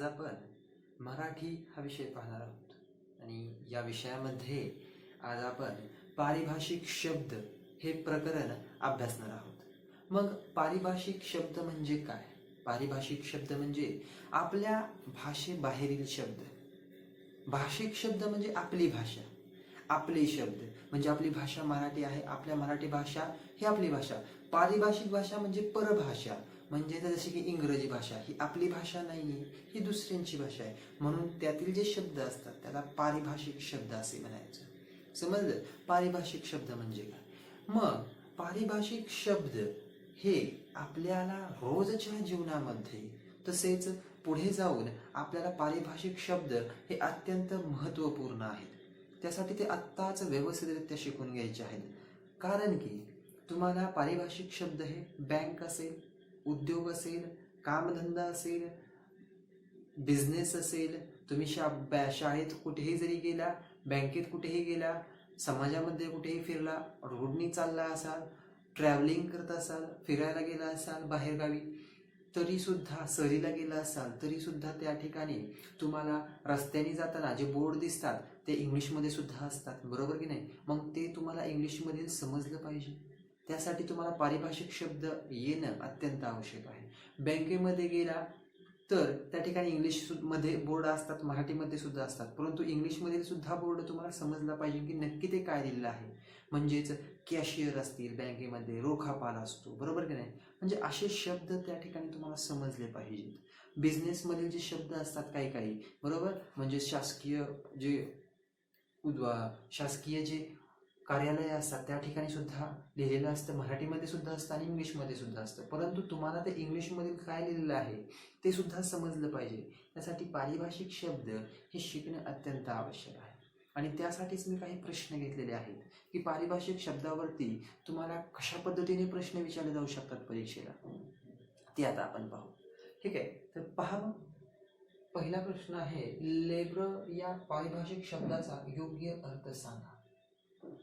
आज आपण मराठी हा विषय पाहणार आहोत आणि या विषयामध्ये आज आपण पारिभाषिक शब्द हे प्रकरण अभ्यासणार आहोत। मग पारिभाषिक शब्द म्हणजे काय? पारिभाषिक शब्द म्हणजे आपल्या भाषेबाहेरील शब्द। भाषिक शब्द म्हणजे आपली भाषा, आपले शब्द म्हणजे आपली भाषा मराठी आहे, आपल्या मराठी भाषा ही आपली भाषा। पारिभाषिक भाषा म्हणजे परभाषा, म्हणजे जसे की इंग्रजी भाषा ही आपली भाषा नाहीये, ही दुसऱ्यांची भाषा आहे, म्हणून त्यातील जे शब्द असतात त्याला पारिभाषिक शब्द असे म्हणायचं। समजलं? पारिभाषिक शब्द म्हणजे काय? मग पारिभाषिक शब्द हे आपल्याला रोजच्या जीवनामध्ये तसेच पुढे जाऊन आपल्याला पारिभाषिक शब्द हे अत्यंत महत्त्वपूर्ण आहेत। त्यासाठी ते आत्ताच व्यवस्थितरित्या शिकून घ्यायचे आहेत, कारण की तुम्हाला पारिभाषिक शब्द हे बँक असेल, उद्योग असेल, कामधंदा असेल, बिझनेस असेल, तुम्ही शाळेत कुठेही जरी गेला, बँकेत कुठेही गेला, समाजामध्ये कुठेही फिरला, रोडनी चालला असाल, ट्रॅव्हलिंग करत असाल, फिरायला गेला असाल बाहेरगावी, तरी सुद्धा सहलीला गेला असाल तरी सुद्धा त्या ठिकाणी तुम्हाला रस्त्याने जाताना जे बोर्ड दिसतात ते इंग्लिशमध्ये सुद्धा असतात, बरोबर की नाही? मग ते तुम्हाला इंग्लिशमध्ये समजलं पाहिजे, त्यासाठी तुम्हाला पारिभाषिक शब्द येणं अत्यंत आवश्यक आहे। बँकेमध्ये गेला तर त्या ठिकाणी इंग्लिशमध्ये बोर्ड असतात, मराठीमध्ये सुद्धा असतात, परंतु इंग्लिशमध्ये सुद्धा बोर्ड तुम्हाला समजला पाहिजे की नक्की ते काय दिलेलं आहे। म्हणजेच कॅशियर असतील बँकेमध्ये, रोखापाल असतो, बरोबर की नाही? म्हणजे असे शब्द त्या ठिकाणी तुम्हाला समजले पाहिजेत। बिझनेसमधील जे शब्द असतात काही काही, बरोबर, म्हणजे शासकीय जे कार्यालय असतात त्या ठिकाणी सुद्धा लिहिलेलं असतं, मराठीमध्ये सुद्धा असतं आणि इंग्लिशमध्ये सुद्धा असतं, परंतु तुम्हाला ते इंग्लिशमध्ये काय लिहिलेलं आहे ते सुद्धा समजलं पाहिजे। त्यासाठी पारिभाषिक शब्द हे शिकणं अत्यंत आवश्यक आहे आणि त्यासाठीच मी काही प्रश्न घेतलेले आहेत की पारिभाषिक शब्दावरती तुम्हाला कशा पद्धतीने प्रश्न विचारले जाऊ शकतात परीक्षेला, ते आता आपण पाहू। ठीक आहे, तर पहा, पहिला प्रश्न आहे, लेबर या पारिभाषिक शब्दाचा योग्य अर्थ सांगा।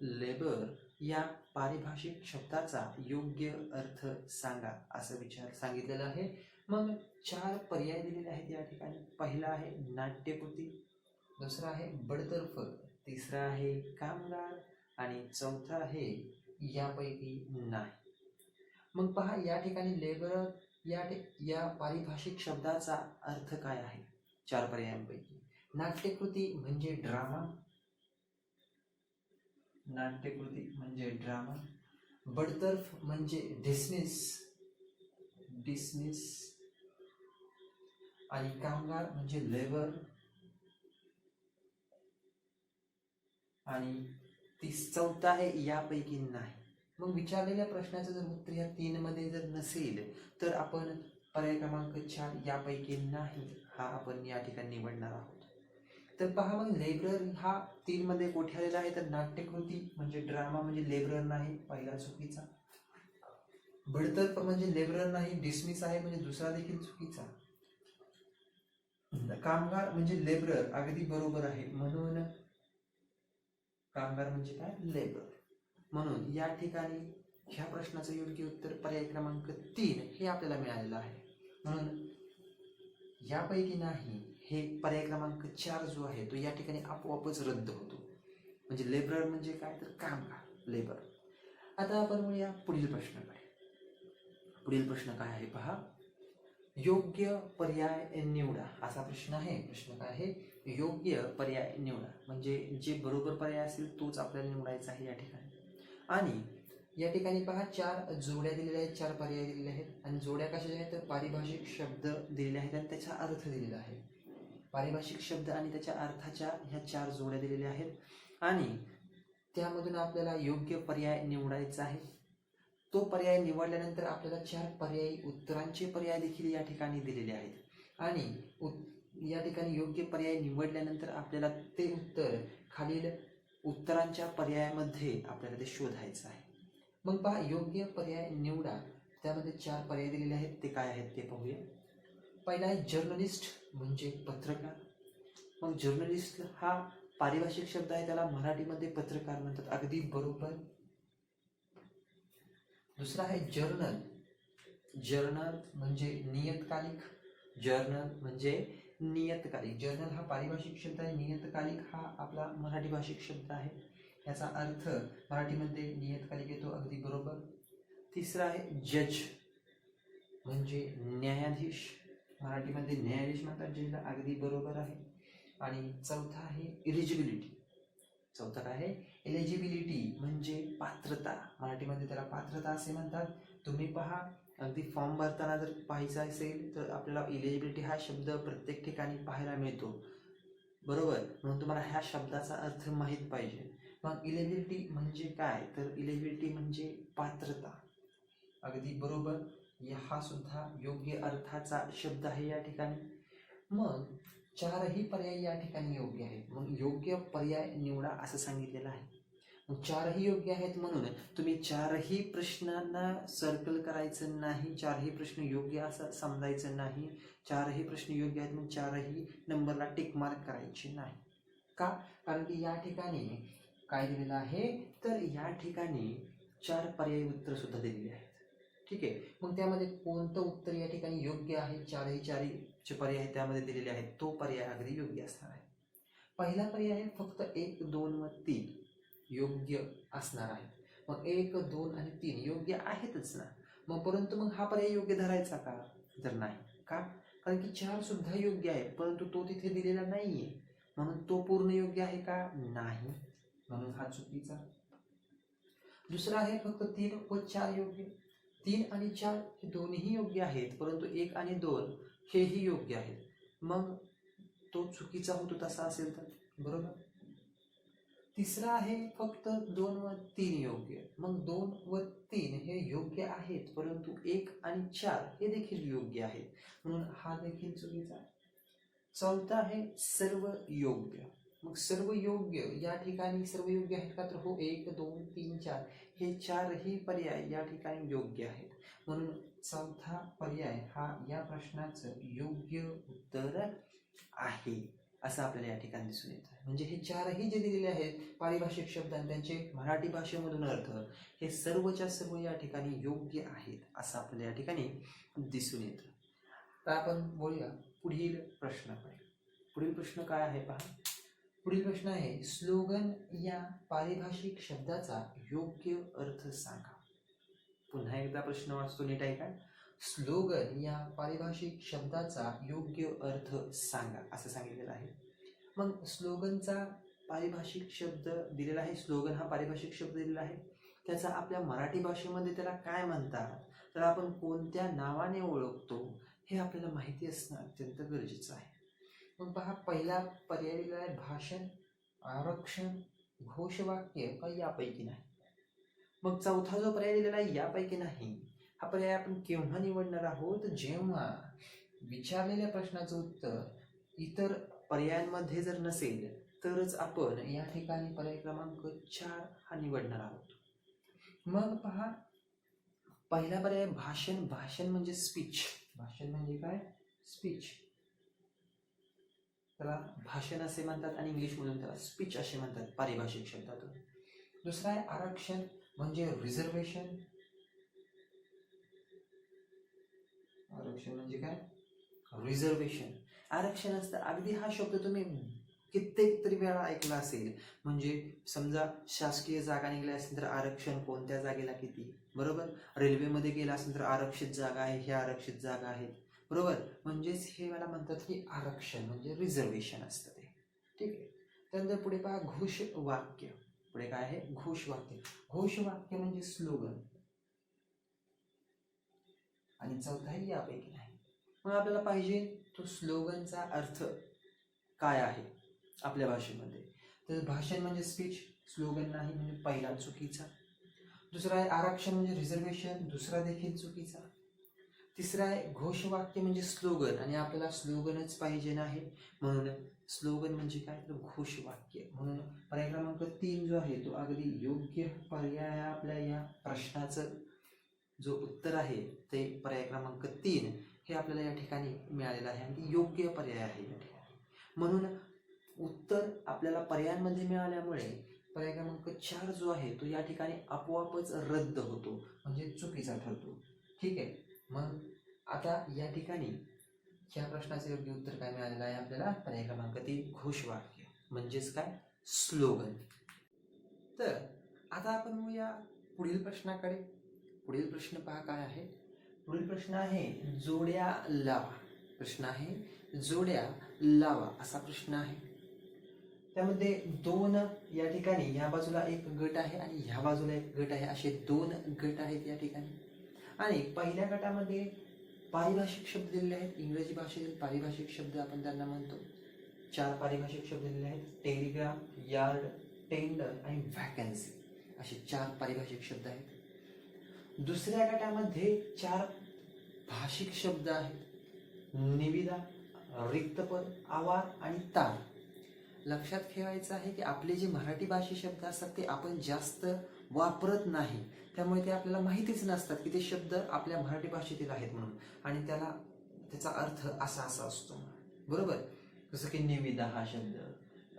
लेबर या पारिभाषिक शब्दाचा योग्य अर्थ सांगा असं सांगितलेलं आहे। मग 4 पर्याय दिलेले आहेत या ठिकाणी। पहिला आहे नाट्यकृती, दुसरा आहे बडतर्फ, तिसरा आहे कामगार आणि चौथा आहे यापैकी नाही। मग पहा, या ठिकाणी लेबर या पारिभाषिक शब्दाचा अर्थ काय आहे 4 पर्यायांपैकी? नाट्यकृती म्हणजे ड्रामा, नाट्यकृती म्हणजे ड्रामा, बडतर्फ म्हणजे डिसमिस आणि कामगार म्हणजे लेबर आणि चौथा आहे यापैकी नाही। मग विचारलेल्या प्रश्नाचं जर उत्तर या 3 मध्ये जर नसेल तर आपण पर्याय क्रमांक 4 यापैकी नाही हा आपण या ठिकाणी निवडणार आहोत। तर पहा, मग लेबर हा 3 मध्ये कुठे आलेला आहे? तर नाट्यकृती म्हणजे ड्रामा म्हणजे लेबरर नाही, पहिला चुकीचा। बडतर्फ म्हणजे लेबरर नाही, डिसमिस आहे म्हणजे दुसरा देखील चुकीचा। कामगार म्हणजे लेबरर, अगदी बरोबर आहे, म्हणून कामगार म्हणजे काय? लेबर। म्हणून या ठिकाणी ह्या प्रश्नाचं योग्य उत्तर पर्याय क्रमांक 3 हे आपल्याला मिळालेलं आहे। म्हणून यापैकी नाही हे पर्याय क्रमांक 4 जो आहे तो या ठिकाणी आपोआपच रद्द होतो। म्हणजे लेबरर म्हणजे काय? तर कामगार, लेबर। आता आपण म्हणूया पुढील प्रश्नाकडे। पुढील प्रश्न काय आहे पहा, योग्य पर्याय निवडा असा प्रश्न आहे। प्रश्न काय आहे? योग्य पर्याय निवडा, म्हणजे जे बरोबर पर्याय असेल तोच आपल्याला निवडायचा आहे या ठिकाणी। आणि या ठिकाणी पहा 4 जोड्या दिलेल्या आहेत, 4 पर्याय दिलेले आहेत आणि जोड्या कशाच्या आहेत? तर पारिभाषिक शब्द दिलेले आहेत आणि त्याचा अर्थ दिलेला आहे। पारिभाषिक शब्द आणि त्याच्या अर्थाच्या ह्या 4 जोड्या दिलेल्या आहेत आणि त्यामधून आपल्याला योग्य पर्याय निवडायचा आहे। तो पर्याय निवडल्यानंतर आपल्याला 4 पर्यायी उत्तरांचे पर्याय देखील या ठिकाणी दिलेले आहेत आणि या ठिकाणी योग्य पर्याय निवडल्यानंतर आपल्याला ते उत्तर खालील उत्तरांच्या पर्यायामध्ये आपल्याला ते शोधायचं आहे। मग पहा, योग्य पर्याय निवडा, त्यामध्ये 4 पर्याय दिलेले आहेत, ते काय आहेत ते पाहूया। पहिला आहे जर्नलिस्ट म्हणजे पत्रकार। मग जर्नलिस्ट हा पारिभाषिक शब्द आहे, त्याला मराठीमध्ये पत्रकार म्हणतात, अगदी बरोबर। दुसरा आहे जर्नल, जर्नल म्हणजे नियतकालिक, जर्नल म्हणजे नियतकालिक. जर्नल हा पारिभाषिक शब्द आहे, नियतकालिक हा आपला मराठी भाषिक शब्द आहे. याचा अर्थ मराठीमध्ये नियतकालिक येतो, अगदी बरोबर. तिसरा आहे जज, म्हणजे न्यायाधीश, मराठीमध्ये न्यायाधीश म्हणतात जजला, अगदी बरोबर आहे. आणि चौथा आहे इलिजिबिलिटी. चौथा काय आहे? एलिजिबिलिटी म्हणजे पात्रता, मराठीमध्ये त्याला पात्रता असे म्हणतात. तुम्ही पहा, अगदी फॉर्म भरताना जर पाहायचं असेल तर आपल्याला इलिजिबिलिटी हा शब्द प्रत्येक ठिकाणी पाहायला मिळतो, बरोबर. म्हणून तुम्हाला ह्या शब्दाचा अर्थ माहीत पाहिजे. मग इलिजिबिलिटी म्हणजे काय? तर इलिजिबिलिटी म्हणजे पात्रता, अगदी बरोबर. हा सुद्धा योग्य अर्थाचा शब्द आहे या ठिकाणी. मग चारही पर्याय या ठिकाणी योग्य आहेत, मग योग्य पर्याय निवडा असं सांगितलेलं आहे. मग चारही योग्य आहेत म्हणून तुम्ही चारही प्रश्नांना सर्कल करायचं नाही, चारही प्रश्न योग्य असं समजायचं नाही. चारही प्रश्न योग्य आहेत मग चारही नंबरला टिक मार्क करायची नाही. का? कारण की या ठिकाणी काय दिलेलं आहे, तर या ठिकाणी 4 पर्यायी उत्तर सुद्धा दिलेली आहेत. ठीक आहे, मग त्यामध्ये कोणतं उत्तर या ठिकाणी योग्य आहे? चारही पर्याय त्यामध्ये दिलेले आहेत, तो पर्याय अगदी योग्य असणार आहे. पहिला पर्याय आहे फक्त 1, 2 व 3 योग्य असणार आहे. मग 1, 2 आणि 3 योग्य आहेतच ना, मग परंतु मग हा पर्याय योग्य धरायचा का? तर नाही. का? कारण की 4 सुद्धा योग्य आहे, परंतु तो तिथे दिलेला नाहीये, म्हणून तो पूर्ण योग्य आहे का? नाही, म्हणून हा चुकीचा. दुसरा आहे फक्त 3 व 4 योग्य. 3 आणि 4 हे दोन्ही योग्य आहेत, परंतु 1 आणि 2 हेही योग्य आहेत, मग तो चुकीचा होतो तसा असेल तर, बरोबर. तिसरा आहे फक्त 2 व 3 योग्य, मग 2 व 3 हे योग्य आहेत, परंतु 1 आणि 4 हे देखील योग्य आहेत, म्हणून हा देखील चुकीचा. चौथा आहे सर्व योग्य. मग सर्व योग्य या ठिकाणी सर्व योग्य आहेत का? तर हो, 1, 2, 3, 4 हे चारही पर्याय या ठिकाणी योग्य आहेत, म्हणून चौथा पर्याय हा या प्रश्नाचं योग्य उत्तर आहे असं आपल्याला या ठिकाणी दिसून येतं. म्हणजे हे चारही जे दिलेले आहेत पारिभाषिक शब्द आणि त्यांचे मराठी भाषेमधून अर्थ, हे सर्वच्या सर्व या ठिकाणी योग्य आहेत असं आपल्याला या ठिकाणी दिसून येतं. तर आपण बोलूया पुढील प्रश्नाकडे. पुढील प्रश्न काय आहे पहा. पुढील प्रश्न आहे, स्लोगन या पारिभाषिक शब्दाचा योग्य अर्थ सांगा. पुन्हा एकदा प्रश्न वाचतो, नीट ऐका. स्लोगन या पारिभाषिक शब्दाचा योग्य अर्थ सांगा असं सांगितलेलं आहे. मग स्लोगनचा पारिभाषिक शब्द दिलेला आहे, स्लोगन हा पारिभाषिक शब्द दिलेला आहे, त्याचा आपल्या मराठी भाषेमध्ये त्याला काय म्हणतात, तर आपण कोणत्या नावाने ओळखतो हे आपल्याला माहिती असणं अत्यंत गरजेचं आहे. मग पहा, पहिला पर्याय दिलेला आहे भाषण, आरक्षण, घोषवाक्य का यापैकी नाही. मग चौथा जो पर्याय दिलेला आहे यापैकी नाही, हा पर्याय आपण केव्हा निवडणार आहोत? जेव्हा विचारलेल्या प्रश्नाचं उत्तर इतर पर्यायांमध्ये जर नसेल तरच आपण या ठिकाणी पर्याय क्रमांक 4 हा निवडणार आहोत. मग पहा, पहिला पर्याय भाषण. भाषण म्हणजे स्पीच. भाषण म्हणजे काय? स्पीच. त्याला भाषण असे म्हणतात आणि इंग्लिशमधून त्याला स्पीच असे म्हणतात पारिभाषिक शब्दातून. दुसरा आहे आरक्षण म्हणजे रिझर्वेशन. आरक्षण म्हणजे काय? रिझर्वेशन. आरक्षण असतं, अगदी हा शब्द तुम्ही कित्येक तरी वेळा ऐकला असेल. म्हणजे समजा शासकीय जागा निघल्या असेल तर आरक्षण कोणत्या जागेला किती, बरोबर. रेल्वेमध्ये गेला असेल तर आरक्षित जागा आहे, हे आरक्षित जागा आहेत, बरोबर. म्हणजेच हे मला म्हणतात की आरक्षण म्हणजे रिझर्वेशन असतं ते. ठीक आहे. त्यानंतर पुढे पहा घोषवाक्य. पुढे काय आहे? घोषवाक्य. घोषवाक्य म्हणजे स्लोगन. आणि चौथाही यापैकी नाही. मग आपल्याला पाहिजे तो स्लोगनचा अर्थ काय आहे आपल्या भाषेमध्ये. तर भाषण म्हणजे स्पीच, स्लोगन नाही म्हणजे पहिला चुकीचा. दुसरा आहे आरक्षण म्हणजे रिझर्वेशन, दुसरा देखील चुकीचा. तिसरा आहे घोषवाक्य म्हणजे स्लोगन आणि आपल्याला स्लोगनच पाहिजे नाही, म्हणून स्लोगन म्हणजे काय? तर घोषवाक्य. म्हणून पर्याय क्रमांक 3 जो आहे तो अगदी योग्य पर्याय आहे. आपल्या या प्रश्नाचं जो उत्तर आहे ते पर्याय क्रमांक 3 हे आपल्याला या ठिकाणी मिळालेलं आहे आणि योग्य पर्याय आहे या ठिकाणी. म्हणून उत्तर आपल्याला पर्यायांमध्ये मिळाल्यामुळे पर्याय क्रमांक 4 जो आहे तो या ठिकाणी आपोआपच रद्द होतो, म्हणजे चुकीचा ठरतो. ठीक आहे. मग आता या ठिकाणी या प्रश्नाचे योग्य उत्तर काय मिळालेलं आहे आपल्याला? पर्याय क्रमांक 3 घोषवाक्य म्हणजेच काय? स्लोगन. तर आता आपण म्हणूया पुढील प्रश्नाकडे. पुढील प्रश्न पहा काय आहे. पुढील प्रश्न आहे जोड्या लावा. प्रश्न आहे जोड्या लावा असा प्रश्न आहे. त्यामध्ये दोन या ठिकाणी ह्या बाजूला एक गट आहे आणि ह्या बाजूला एक गट आहे, असे दोन गट आहेत या ठिकाणी. आणि पहिल्या गटामध्ये पारिभाषिक शब्द दिलेले आहेत. इंग्रजी भाषेतील पारिभाषिक शब्द आपण त्यांना म्हणतो. 4 पारिभाषिक शब्द दिलेले आहेत. टेलिग्राम, यार्ड, टेंडर आणि वॅकन्सी असे 4 पारिभाषिक शब्द आहेत. दुसऱ्या गटामध्ये 4 भाषिक शब्द आहेत. निविदा, रिक्तपद, आवार आणि तार. लक्षात ठेवायचं आहे की आपले जे मराठी भाषी शब्द असतात ते आपण जास्त वापरत नाही, त्यामुळे ते आपल्याला माहितीच नसतात की ते शब्द आपल्या मराठी भाषेतील आहेत म्हणून, आणि त्याचा अर्थ असा असतो, बरोबर. जसं की निविदा हा शब्द,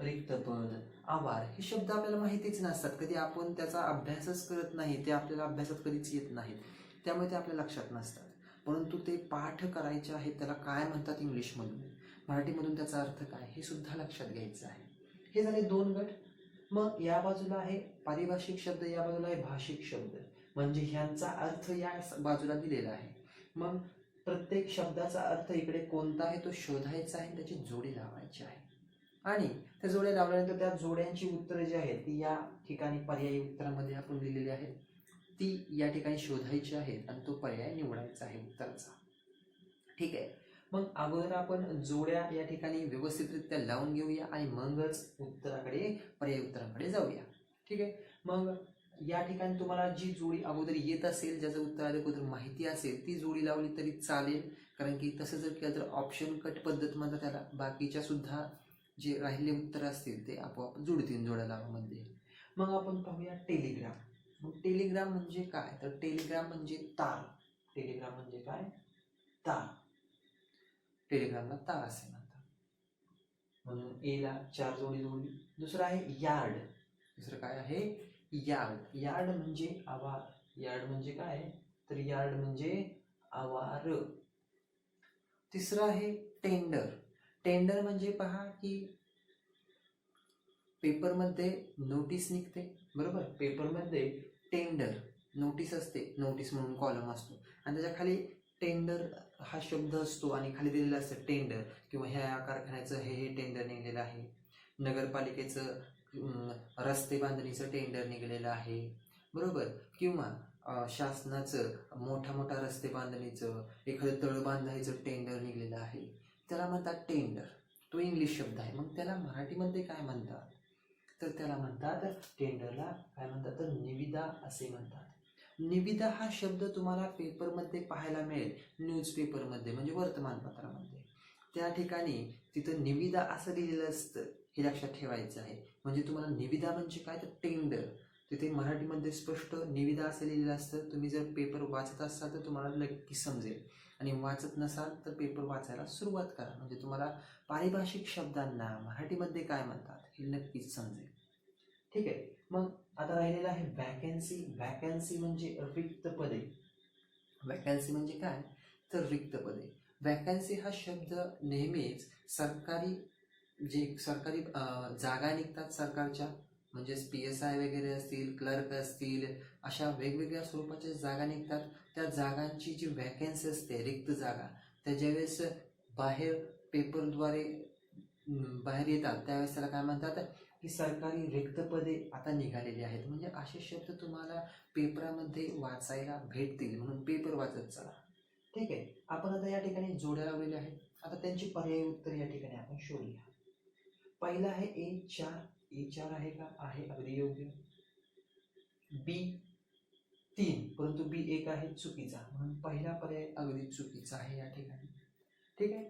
रिक्तपद, आवार हे शब्द आपल्याला माहितीच नसतात, कधी आपण त्याचा अभ्यासच करत नाही, ते आपल्याला अभ्यासात कधीच येत नाहीत, त्यामुळे ते आपल्या लक्षात नसतात. परंतु ते पाठ करायचे आहेत, त्याला काय म्हणतात इंग्लिशमधून, मराठीमधून त्याचा अर्थ काय हे सुद्धा लक्षात घ्यायचं आहे. हे झाले 2 गट. मग या बाजूला आहे पारिभाषिक शब्द, या बाजूला आहे भाषिक शब्द, म्हणजे ह्यांचा अर्थ या बाजूला दिलेला आहे. मग प्रत्येक शब्दाचा अर्थ इकडे कोणता आहे तो शोधायचा आहे, त्याची जोडी लावायची आहे. आणि त्या जोड्या लावल्यानंतर त्या जोड्यांची उत्तरं जी आहेत ती या ठिकाणी पर्यायी उत्तरामध्ये आपण दिलेली आहेत, ती या ठिकाणी शोधायची आहेत आणि तो पर्याय निवडायचा आहे उत्तराचा. ठीक आहे. मग अगोदर आपण जोड्या या ठिकाणी व्यवस्थितरित्या लावून घेऊया आणि मगच पर्याय उत्तराकडे जाऊया. ठीक आहे. मग या ठिकाणी तुम्हाला जी जोडी अगोदर येत असेल, ज्याचं उत्तर अगोदर माहिती असेल, ती जोडी लावली तरी चालेल, कारण की तसं जर केलं तर ऑप्शन कट पद्धत म्हणतात त्याला, बाकीच्या सुद्धा जे राहिले उत्तर असतील ते आपोआप जुळतील जोड्या लावामध्ये. मग आपण पाहूया टेलिग्राम. मग टेलिग्राम म्हणजे काय, तर टेलिग्राम म्हणजे तार. टेलिग्राम म्हणजे काय, तार. टेलिग्रामला तार असे म्हणतात, म्हणून एला 4 जोडी जोडली. दुसरं आहे यार्ड. दुसरं काय आहे, यार्ड. यार्ड म्हणजे आवार. यार्ड म्हणजे काय, तर यार्ड म्हणजे आवार. तिसरं आहे टेंडर. टेंडर म्हणजे पहा की पेपरमध्ये नोटीस निघते, बरोबर. पेपरमध्ये टेंडर नोटीस असते, नोटीस म्हणून कॉलम असतो आणि त्याच्या खाली टेंडर हा शब्द असतो आणि खाली दिलेलं असतं टेंडर, किंवा ह्या कारखान्याचं हे टेंडर निघलेलं आहे, नगरपालिकेचं रस्ते बांधणीचं टेंडर निघलेलं आहे, बरोबर. किंवा शासनाचं मोठा रस्ते बांधणीचं, एखादं तळ बांधायचं टेंडर निघलेलं आहे, त्याला म्हणतात टेंडर. तो इंग्लिश शब्द आहे. मग त्याला मराठीमध्ये काय म्हणतात, तर त्याला म्हणतात टेंडरला काय म्हणतात, तर निविदा असे म्हणतात. निविदा हा शब्द तुम्हाला पेपरमध्ये पाहायला मिळेल, न्यूजपेपरमध्ये म्हणजे वर्तमानपत्रामध्ये. त्या ठिकाणी तिथं निविदा असं लिहिलेलं असतं, हे लक्षात ठेवायचं आहे. म्हणजे तुम्हाला निविदा म्हणजे काय, तर टेंडर. तिथे मराठीमध्ये स्पष्ट निविदा असं लिहिलेलं असतं. तुम्ही जर पेपर वाचत असाल तर तुम्हाला नक्की समजेल, आणि वाचत नसाल तर पेपर वाचायला सुरुवात करा, म्हणजे तुम्हाला पारिभाषिक शब्दांना मराठीमध्ये काय म्हणतात हे नक्कीच समजेल. ठीक आहे. मग आता राहिलेलं आहे वॅकन्सी. वॅकन्सी म्हणजे रिक्त पदे. वॅकन्सी म्हणजे काय, तर रिक्त पदे. वॅकन्सी हा शब्द नेहमीच सरकारी जागा निघतात सरकारच्या, म्हणजेच PSI वगैरे असतील, क्लर्क असतील, अशा वेगवेगळ्या स्वरूपाच्या जागा निघतात. त्या जागांची जी वॅकन्सी असते, रिक्त जागा, त्या ज्यावेळेस बाहेर पेपरद्वारे बाहेर येतात त्यावेळेस त्याला काय म्हणतात, की सरकारी रिक्त पदे आता निघालेली आहेत. म्हणजे असे शब्द तुम्हाला पेपरामध्ये वाचायला भेटतील, म्हणून पेपर वाचत चला. ठीक आहे. आपण आता या ठिकाणी जोड्या लावलेल्या आहेत. आता त्यांची पर्यायी उत्तर या ठिकाणी आपण शोधूया. पहिला आहे A4. A4 आहे का, आहे, अगदी योग्य. B3, परंतु B1 आहे, चुकीचा, म्हणून पहिला पर्याय अगदी चुकीचा आहे या ठिकाणी. ठीक आहे.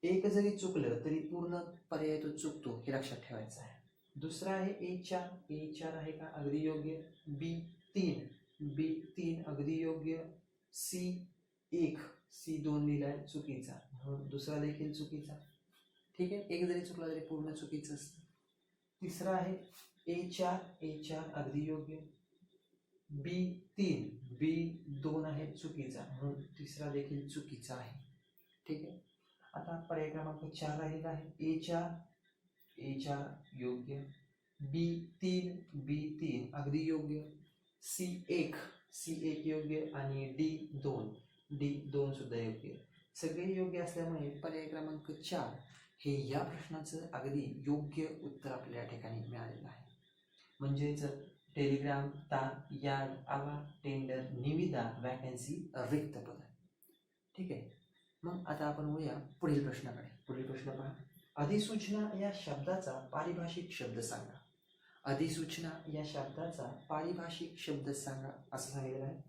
एक जरी चुकलं तरी पूर्ण पर्याय तो चुकतो, हे लक्षात ठेवायचं आहे. दुसरा आहे A4. A4 आहे का, अगदी योग्य. B3 अगदी योग्य. C1, C2 लिहिलाय, चुकीचा, म्हणून दुसरा देखील चुकीचा. ठीक आहे. एक जरी चुकला तरी पूर्ण चुकीचं असतं. तिसरा आहे A4 अगदी योग्य. B2 आहे, चुकीचा, म्हणून तिसरा देखील चुकीचा आहे. ठीक आहे. आता पर्याय क्रमांक 4 राहिलेला आहे. A4 योग्य, B3 अगदी योग्य, C1 योग्य आणि D2 सुद्धा योग्य. सगळे योग्य असल्यामुळे पर्याय क्रमांक 4 हे या प्रश्नाचं अगदी योग्य उत्तर आपल्या या ठिकाणी मिळालेलं आहे. म्हणजेच टेलिग्राम, तार, यार्ड, आवा, टेंडर, निविदा, वॅकन्सी, रिक्त पद. ठीक आहे. मग आता आपण वळूया पुढील प्रश्नाकडे. पुढील प्रश्न पहा. अधिसूचना या शब्दाचा पारिभाषिक शब्द सांगा. अधिसूचना या शब्दाचा पारिभाषिक शब्द सांगा असं सांगितलेलं आहे.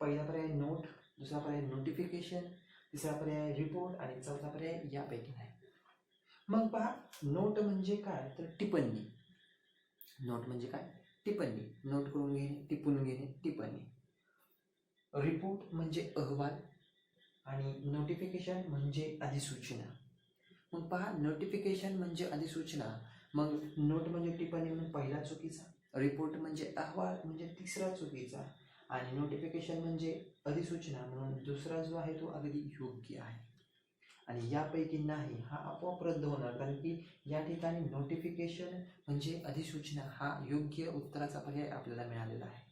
पहिला पर्याय नोट, दुसरा पर्याय नोटिफिकेशन, तिसरा पर्याय रिपोर्ट आणि चौथा पर्याय यापैकी नाही. मग पहा, नोट म्हणजे काय तर टिप्पणी. नोट म्हणजे काय? टिप्पणी. नोट करून घेणे, टिपून घेणे, टिप्पणी. रिपोर्ट म्हणजे अहवाल आणि नोटिफिकेशन म्हणजे अधिसूचना. मग पहा, नोटिफिकेशन म्हणजे अधिसूचना, मग नोट म्हणजे टिप्पणी म्हणून पहिला चुकीचा, रिपोर्ट म्हणजे अहवाल म्हणजे तिसरा चुकीचा आणि नोटिफिकेशन म्हणजे अधिसूचना म्हणून दुसरा जो आहे तो अगदी योग्य आहे. आणि यापैकी नाही हा आपोआप रद्द होणार, कारण की या ठिकाणी नोटिफिकेशन म्हणजे अधिसूचना हा योग्य उत्तराचा पर्याय आपल्याला मिळालेला आहे.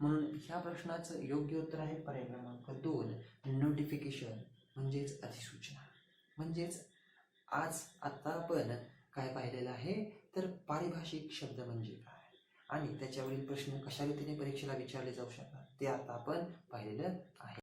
म्हणून ह्या प्रश्नाचं योग्य उत्तर आहे पर्याय क्रमांक 2 नोटिफिकेशन म्हणजेच अधिसूचना. म्हणजेच आता आपण काय पाहिलेलं आहे तर पारिभाषिक शब्द म्हणजे काय आणि त्याच्यावरील प्रश्न कशा रीतीने परीक्षेला विचारले जाऊ शकतात ते आता आपण पाहिलेलं आहे.